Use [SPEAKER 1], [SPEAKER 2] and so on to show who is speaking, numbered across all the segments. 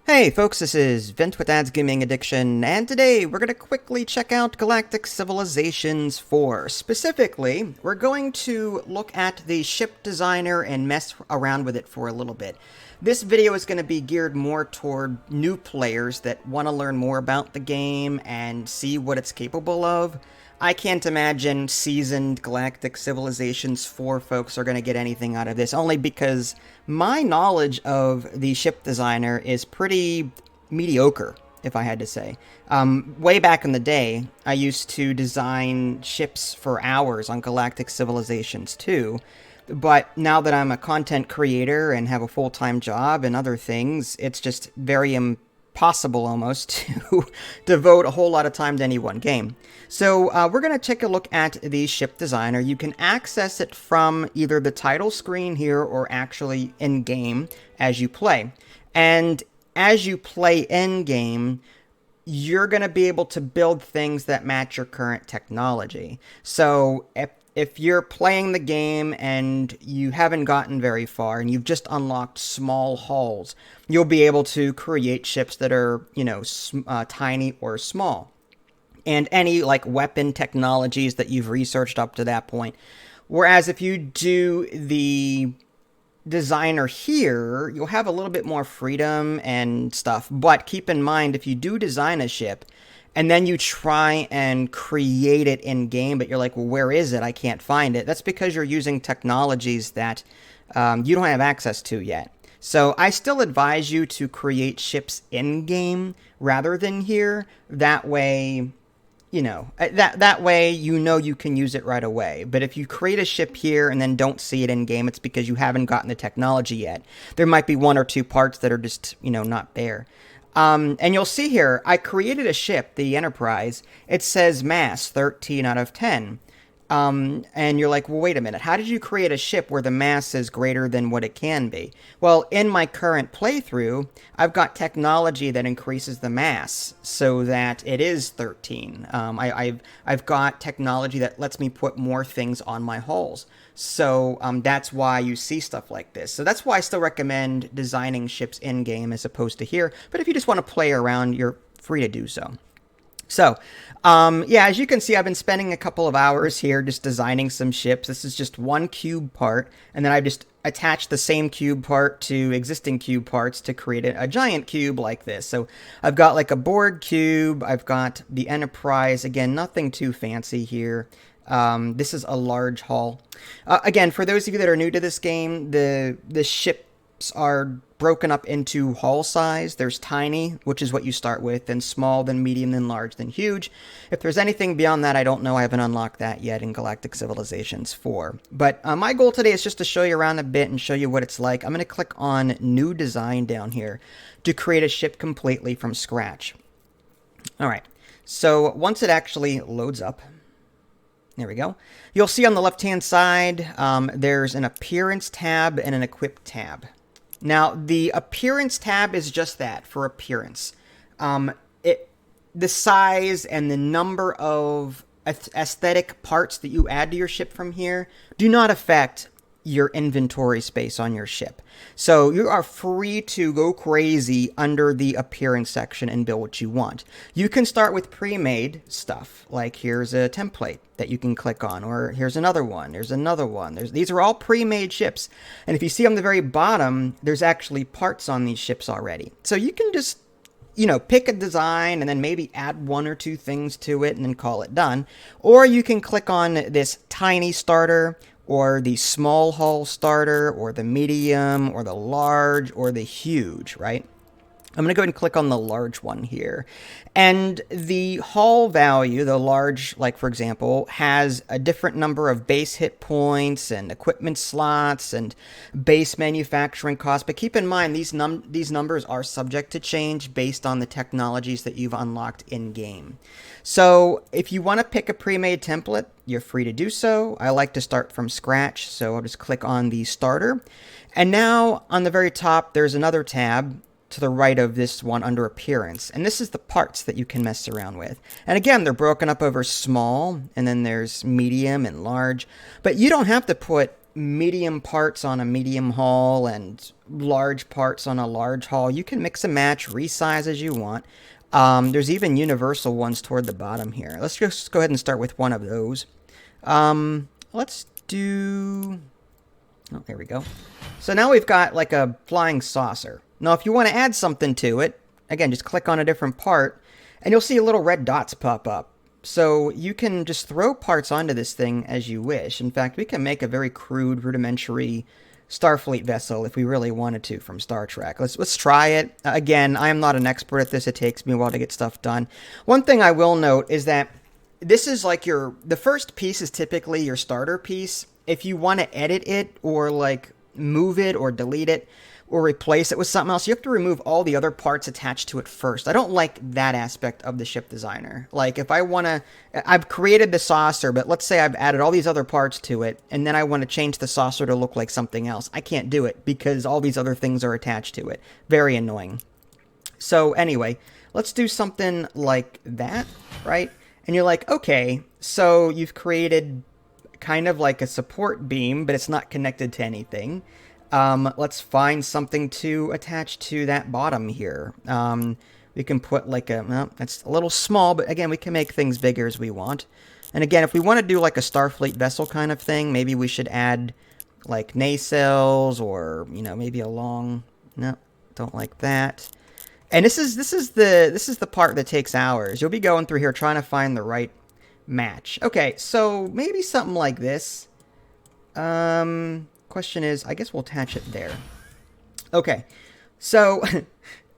[SPEAKER 1] Hey folks, this is Vint with Dad's Gaming Addiction, and today we're going to quickly check out Galactic Civilizations 4. Specifically, we're going to look at the ship designer and mess around with it for a little bit. This video is going to be geared more toward new players that want to learn more about the game and see what it's capable of. I can't imagine seasoned Galactic Civilizations 4 folks are going to get anything out of this, only because my knowledge of the ship designer is pretty mediocre, if I had to say. Way back in the day, I used to design ships for hours on Galactic Civilizations 2, but now that I'm a content creator and have a full-time job and other things, it's just very impossible almost to devote a whole lot of time to any one game. So we're going to take a look at the ship designer. You can access it from either the title screen here or actually in-game as you play. And as you play in-game, you're going to be able to build things that match your current technology. So if you're playing the game and you haven't gotten very far and you've just unlocked small hulls, you'll be able to create ships that are, tiny or small. And any like weapon technologies that you've researched up to that point. Whereas if you do the designer here, you'll have a little bit more freedom and stuff. But keep in mind, if you do design a ship and then you try and create it in game, but you're like, well, where is it? I can't find it. That's because you're using technologies that you don't have access to yet. So I still advise you to create ships in game rather than here. That way, that way you can use it right away. But if you create a ship here and then don't see it in game, it's because you haven't gotten the technology yet. There might be one or two parts that are just, not there. And you'll see here, I created a ship, the Enterprise. It says mass 13 out of 10. And you're like, well, wait a minute. How did you create a ship where the mass is greater than what it can be? Well, in my current playthrough, I've got technology that increases the mass so that it is 13. I've got technology that lets me put more things on my hulls. So that's why you see stuff like this. So that's why I still recommend designing ships in-game as opposed to here. But if you just want to play around, you're free to do so. So, as you can see, I've been spending a couple of hours here just designing some ships. This is just one cube part, and then I've just attached the same cube part to existing cube parts to create a giant cube like this. So I've got like a Borg cube, I've got the Enterprise, again, nothing too fancy here. This is a large hull. Again, for those of you that are new to this game, the ships are broken up into hull size. There's tiny, which is what you start with, then small, then medium, then large, then huge. If there's anything beyond that, I don't know. I haven't unlocked that yet in Galactic Civilizations 4. But my goal today is just to show you around a bit and show you what it's like. I'm going to click on New Design down here to create a ship completely from scratch. All right. So once it actually loads up, there we go. You'll see on the left-hand side, there's an Appearance tab and an Equip tab. Now, the Appearance tab is just that, for appearance. The size and the number of aesthetic parts that you add to your ship from here do not affect your inventory space on your ship. So you are free to go crazy under the appearance section and build what you want. You can start with pre-made stuff, like here's a template that you can click on, or here's another one, there's another one. These are all pre-made ships. And if you see on the very bottom, there's actually parts on these ships already. So you can just pick a design and then maybe add one or two things to it and then call it done. Or you can click on this tiny starter, or the small hull starter, or the medium, or the large, or the huge, right? I'm going to go ahead and click on the large one here. And the hull value, the large, like for example, has a different number of base hit points and equipment slots and base manufacturing costs. But keep in mind, these numbers are subject to change based on the technologies that you've unlocked in-game. So if you want to pick a pre-made template, you're free to do so. I like to start from scratch, so I'll just click on the starter. And now on the very top, there's another tab to the right of this one under appearance. And this is the parts that you can mess around with. And again, they're broken up over small, and then there's medium and large. But you don't have to put medium parts on a medium hull and large parts on a large hull. You can mix and match, resize as you want. There's even universal ones toward the bottom here. Let's just go ahead and start with one of those. Let's do... Oh, there we go. So now we've got like a flying saucer. Now, if you want to add something to it, again, just click on a different part, and you'll see little red dots pop up. So you can just throw parts onto this thing as you wish. In fact, we can make a very crude, rudimentary Starfleet vessel if we really wanted to from Star Trek. Let's try it. Again, I am not an expert at this. It takes me a while to get stuff done. One thing I will note is that this is like the first piece is typically your starter piece. If you want to edit it or like move it or delete it or replace it with something else, you have to remove all the other parts attached to it first. I don't like that aspect of the ship designer. Like if I want to, I've created the saucer, but let's say I've added all these other parts to it, and then I want to change the saucer to look like something else. I can't do it because all these other things are attached to it. Very annoying. So anyway, let's do something like that, right? And you're like, okay, so you've created kind of like a support beam, but it's not connected to anything. Let's find something to attach to that bottom here. We can put like well, that's a little small, but again, we can make things bigger as we want. And again, if we want to do like a Starfleet vessel kind of thing, maybe we should add like nacelles or, you know, maybe a long, no, don't like that. And this is the part that takes hours. You'll be going through here trying to find the right match. Okay, so maybe something like this. Question is, I guess we'll attach it there. Okay, so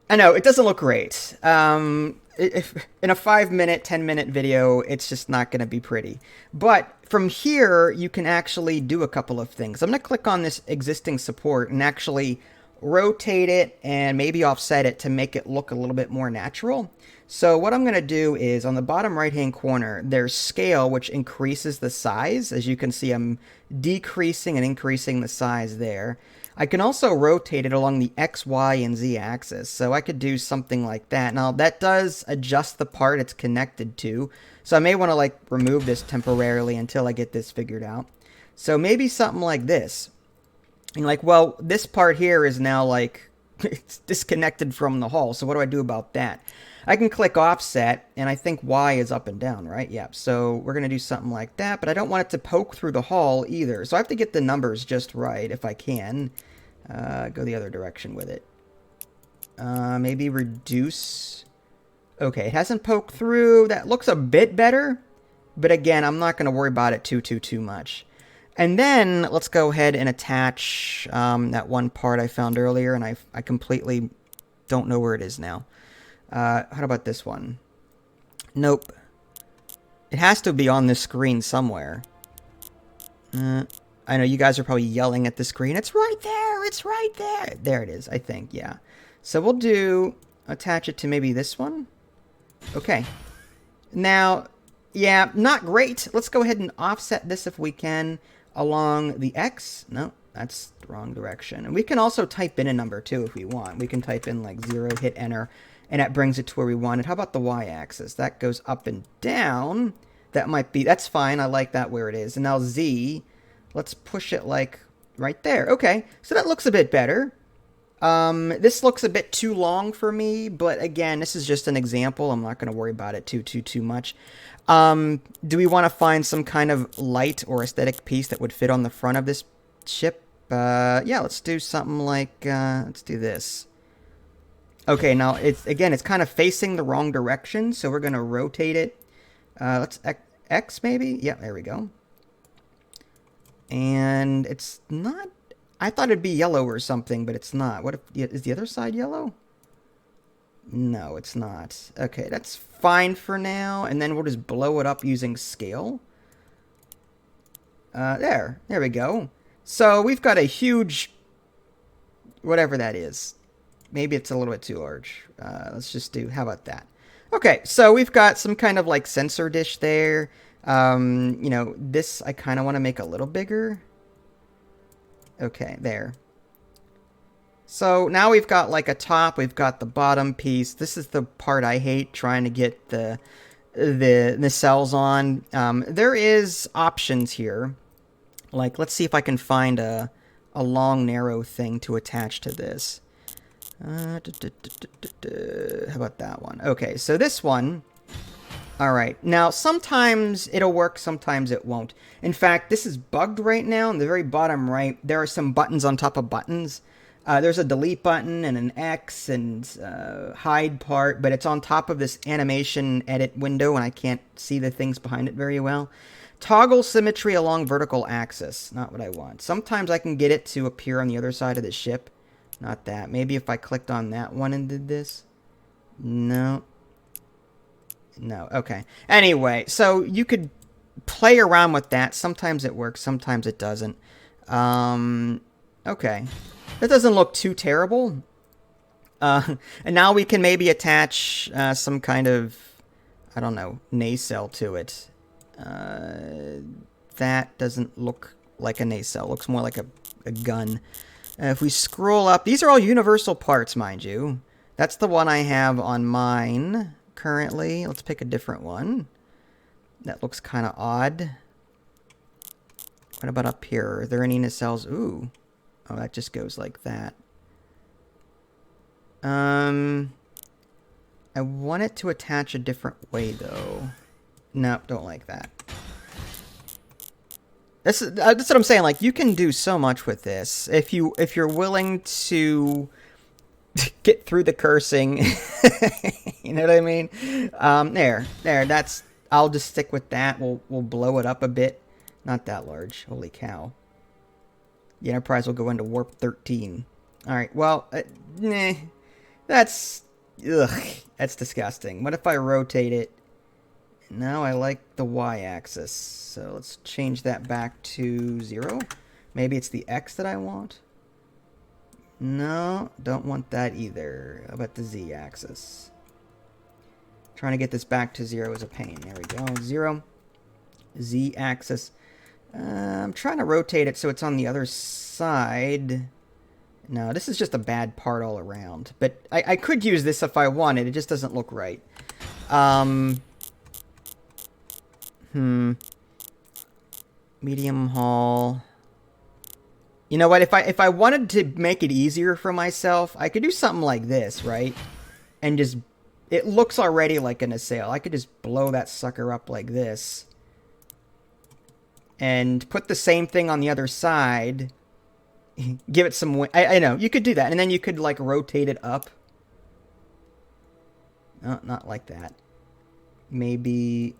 [SPEAKER 1] I know it doesn't look great. If in a 5-minute, 10-minute video, it's just not going to be pretty. But from here, you can actually do a couple of things. I'm going to click on this existing support and actually rotate it and maybe offset it to make it look a little bit more natural. So what I'm going to do is on the bottom right hand corner, there's scale, which increases the size. As you can see, I'm decreasing and increasing the size there. I can also rotate it along the X, Y, and Z axis. So I could do something like that. Now that does adjust the part it's connected to. So I may want to like remove this temporarily until I get this figured out. So maybe something like this. And like, well, this part here is now like it's disconnected from the hull. So what do I do about that? I can click offset, and I think Y is up and down, right? Yeah, so we're going to do something like that, but I don't want it to poke through the hull either. So I have to get the numbers just right if I can. Go the other direction with it. Maybe reduce. Okay, it hasn't poked through. That looks a bit better, but again, I'm not going to worry about it too much. And then let's go ahead and attach that one part I found earlier, and I completely don't know where it is now. How about this one? Nope. It has to be on this screen somewhere. I know you guys are probably yelling at the screen. It's right there! It's right there! There it is, I think, yeah. So we'll attach it to maybe this one. Okay. Now, yeah, not great. Let's go ahead and offset this if we can along the X. No, that's the wrong direction. And we can also type in a number too if we want. We can type in like 0, hit enter, and that brings it to where we want it. How about the Y-axis? That goes up and down. That's fine. I like that where it is. And now Z, let's push it like right there. Okay, so that looks a bit better. This looks a bit too long for me, but again, this is just an example. I'm not going to worry about it too much. Do we want to find some kind of light or aesthetic piece that would fit on the front of this ship? Yeah, let's do something like, let's do this. Okay, now it's kind of facing the wrong direction, so we're going to rotate it. Let's X maybe? Yeah, there we go. And it's not, I thought it'd be yellow or something, but it's not. What if, is the other side yellow? No, it's not. Okay, that's fine for now, and then we'll just blow it up using scale. There we go. So we've got a huge, whatever that is. Maybe it's a little bit too large. Let's just do, how about that? Okay, so we've got some kind of like sensor dish there. You know, this I kind of want to make a little bigger. Okay, there. So now we've got like a top, we've got the bottom piece. This is the part I hate, trying to get the nacelles on. There is options here. Like, let's see if I can find a long, narrow thing to attach to this. How about that one? Okay, so this one. All right. Now, sometimes it'll work, sometimes it won't. In fact, this is bugged right now. In the very bottom right, there are some buttons on top of buttons. There's a delete button and an X and hide part, but it's on top of this animation edit window, and I can't see the things behind it very well. Toggle symmetry along vertical axis. Not what I want. Sometimes I can get it to appear on the other side of the ship. Not that. Maybe if I clicked on that one and did this. No. No. Okay. Anyway, so you could play around with that. Sometimes it works. Sometimes it doesn't. Okay. That doesn't look too terrible. And now we can maybe attach some kind of, I don't know, nacelle to it. That doesn't look like a nacelle. It looks more like a gun. If we scroll up, these are all universal parts, mind you. That's the one I have on mine currently. Let's pick a different one. That looks kind of odd. What about up here? Are there any nacelles? Ooh. Oh, that just goes like that. I want it to attach a different way, though. Nope, don't like that. That's what I'm saying. Like, you can do so much with this if you're willing to get through the cursing. You know what I mean? There. That's. I'll just stick with that. We'll blow it up a bit. Not that large. Holy cow. The Enterprise will go into warp 13. All right. Well, that's disgusting. What if I rotate it? No, I like the y-axis. So let's change that back to 0. Maybe it's the x that I want. No, don't want that either. How about the z-axis? Trying to get this back to 0 is a pain. There we go. 0. Z-axis. I'm trying to rotate it so it's on the other side. No, this is just a bad part all around. But I could use this if I wanted. It just doesn't look right. Medium haul. You know what? If I wanted to make it easier for myself, I could do something like this, right? And just... It looks already like a nacelle. I could just blow that sucker up like this. And put the same thing on the other side. Give it some... I know. You could do that. And then you could, like, rotate it up. No, not like that. Maybe...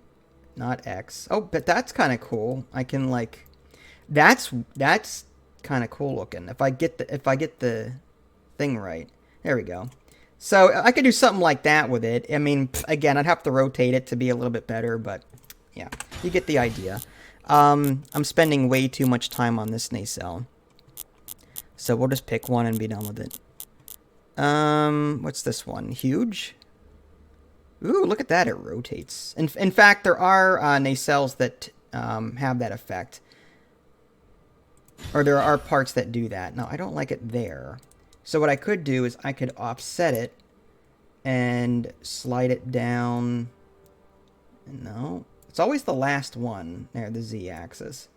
[SPEAKER 1] Not X. Oh, but that's kind of cool. I can, like... That's kind of cool looking. If I get the thing right. There we go. So I could do something like that with it. I mean, again, I'd have to rotate it to be a little bit better, but yeah, you get the idea. I'm spending way too much time on this nacelle. So we'll just pick one and be done with it. What's this one? Huge? Ooh, look at that. It rotates. In fact, there are nacelles that have that effect. Or there are parts that do that. No, I don't like it there. So what I could do is I could offset it and slide it down. No, it's always the last one. There, the z-axis.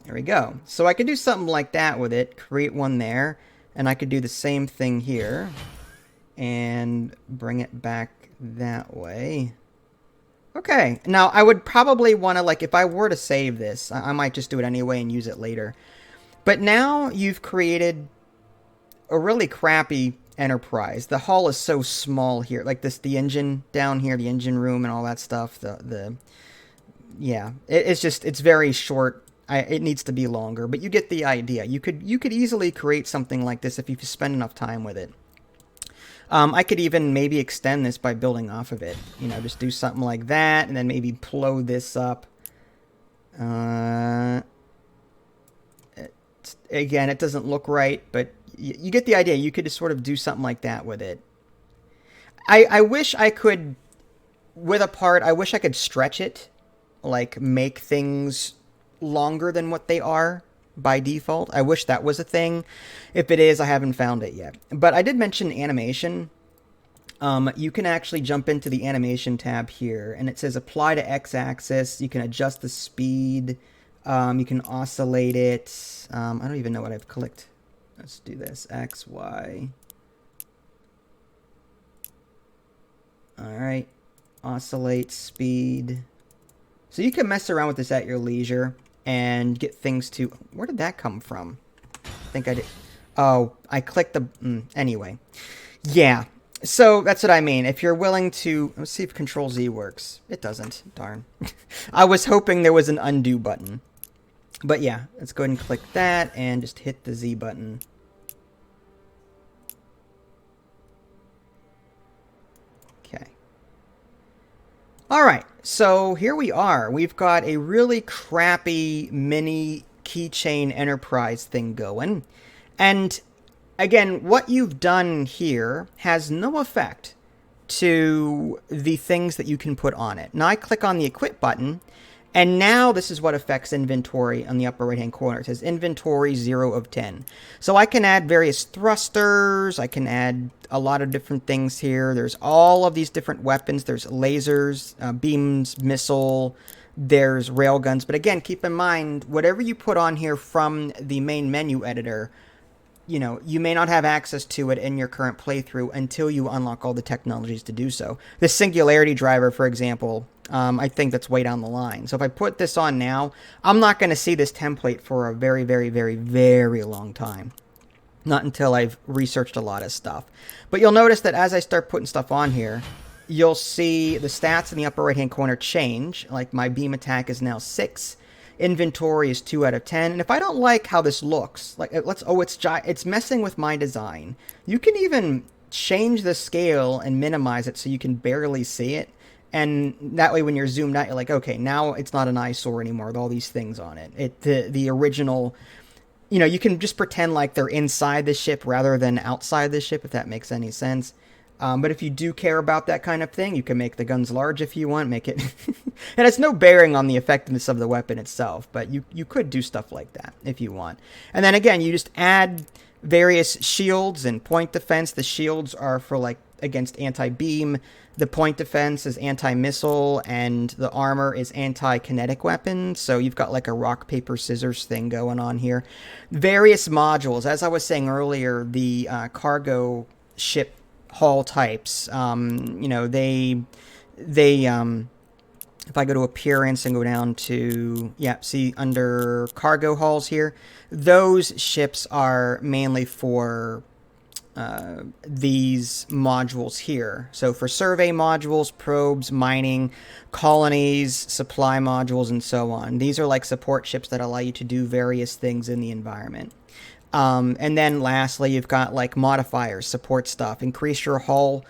[SPEAKER 1] There we go. So I could do something like that with it, create one there, and I could do the same thing here and bring it back that way. Okay, now I would probably want to, like, if I were to save this, I might just do it anyway and use it later. But now you've created a really crappy Enterprise. The hull is so small here. Like this, the engine down here, the engine room and all that stuff. Yeah, it's very short. It needs to be longer, but you get the idea. You could easily create something like this if you spend enough time with it. I could even maybe extend this by building off of it. You know, just do something like that, and then maybe blow this up. Again, it doesn't look right, but you get the idea. You could just sort of do something like that with it. I wish I could, with a part, I wish I could stretch it, like make things longer than what they are by default. I wish that was a thing. If it is, I haven't found it yet. But I did mention animation. you can actually jump into the animation tab here, and it says apply to x-axis. You can adjust the speed. You can oscillate it. I don't even know what I've clicked. Let's do this. X, Y. All right. Oscillate speed. So you can mess around with this at your leisure and get things to... Where did that come from? I think I did... Oh, I clicked the... anyway. Yeah. So that's what I mean. If you're willing to... Let's see if Control Z works. It doesn't. Darn. I was hoping there was an undo button. But yeah, let's go ahead and click that and just hit the Z button. Okay. All right. So here we are. We've got a really crappy mini keychain enterprise thing going. And again, what you've done here has no effect to the things that you can put on it. Now I click on the equip button, and now this is what affects inventory on the upper right hand corner. It says inventory 0 of 10. So I can add various thrusters. I can add a lot of different things here. There's all of these different weapons. There's lasers, beams, missile, there's railguns. But again, keep in mind, whatever you put on here from the main menu editor, you know, you may not have access to it in your current playthrough until you unlock all the technologies to do so. The singularity driver, for example, I think that's way down the line. So if I put this on now, I'm not going to see this template for a very, very, very, very long time. Not until I've researched a lot of stuff. But you'll notice that as I start putting stuff on here, you'll see the stats in the upper right-hand corner change. Like my beam attack is now 6. Inventory is 2 out of 10. And if I don't like how this looks, like it's messing with my design. You can even change the scale and minimize it so you can barely see it. And that way when you're zoomed out, you're like, okay, now it's not an eyesore anymore with all these things on it. The original, you know, you can just pretend like they're inside the ship rather than outside the ship, if that makes any sense. But if you do care about that kind of thing, you can make the guns large if you want, make it... And it's no bearing on the effectiveness of the weapon itself, but you could do stuff like that if you want. And then again, you just add various shields and point defense. The shields are for like against anti-beam. The point defense is anti-missile, and the armor is anti-kinetic weapons. So you've got like a rock, paper, scissors thing going on here. Various modules. As I was saying earlier, the cargo ship hull types, you know, they if I go to appearance and go down to, yeah, see under cargo hulls here, those ships are mainly for these modules here. So for survey modules, probes, mining, colonies, supply modules, and so on. These are like support ships that allow you to do various things in the environment. And then lastly, you've got like modifiers, support stuff. Increase your hull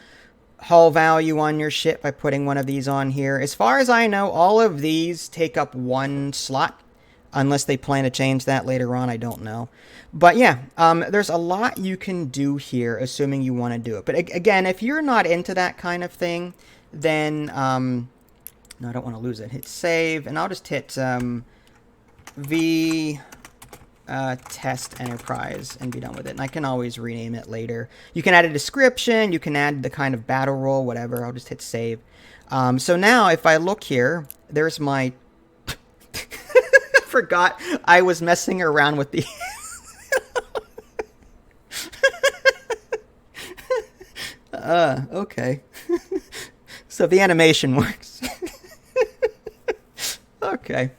[SPEAKER 1] value on your ship by putting one of these on here. As far as I know, all of these take up 1 slot. Unless they plan to change that later on, I don't know. But yeah, there's a lot you can do here, assuming you want to do it. But again, if you're not into that kind of thing, then... no, I don't want to lose it. Hit save, and I'll just hit V... test enterprise and be done with it. And I can always rename it later. You can add a description, you can add the kind of battle role, whatever. I'll just hit save. So now if I look here, there's my forgot I was messing around with the okay. So the animation works. Okay.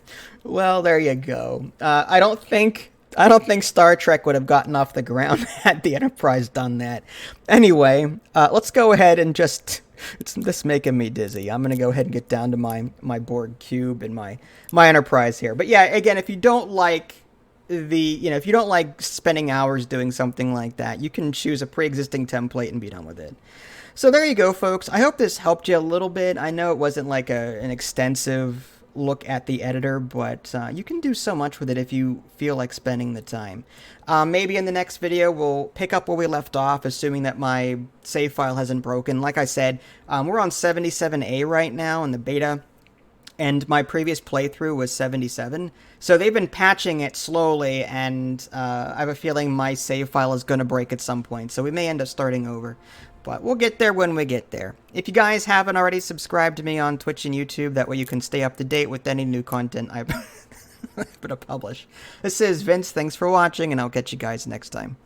[SPEAKER 1] Well, there you go. I don't think Star Trek would have gotten off the ground had the Enterprise done that. Anyway, let's go ahead and just... It's this making me dizzy. I'm going to go ahead and get down to my Borg cube and my Enterprise here. But yeah, again, if you don't like if you don't like spending hours doing something like that, you can choose a pre-existing template and be done with it. So there you go, folks. I hope this helped you a little bit. I know it wasn't like an extensive look at the editor, but you can do so much with it if you feel like spending the time. Maybe in the next video we'll pick up where we left off, assuming that my save file hasn't broken. Like I said, we're on 77A right now in the beta, and my previous playthrough was 77. So they've been patching it slowly, and I have a feeling my save file is going to break at some point, so we may end up starting over. But we'll get there when we get there. If you guys haven't already subscribed to me on Twitch and YouTube, that way you can stay up to date with any new content I'm going to publish. This is Vince. Thanks for watching, and I'll catch you guys next time.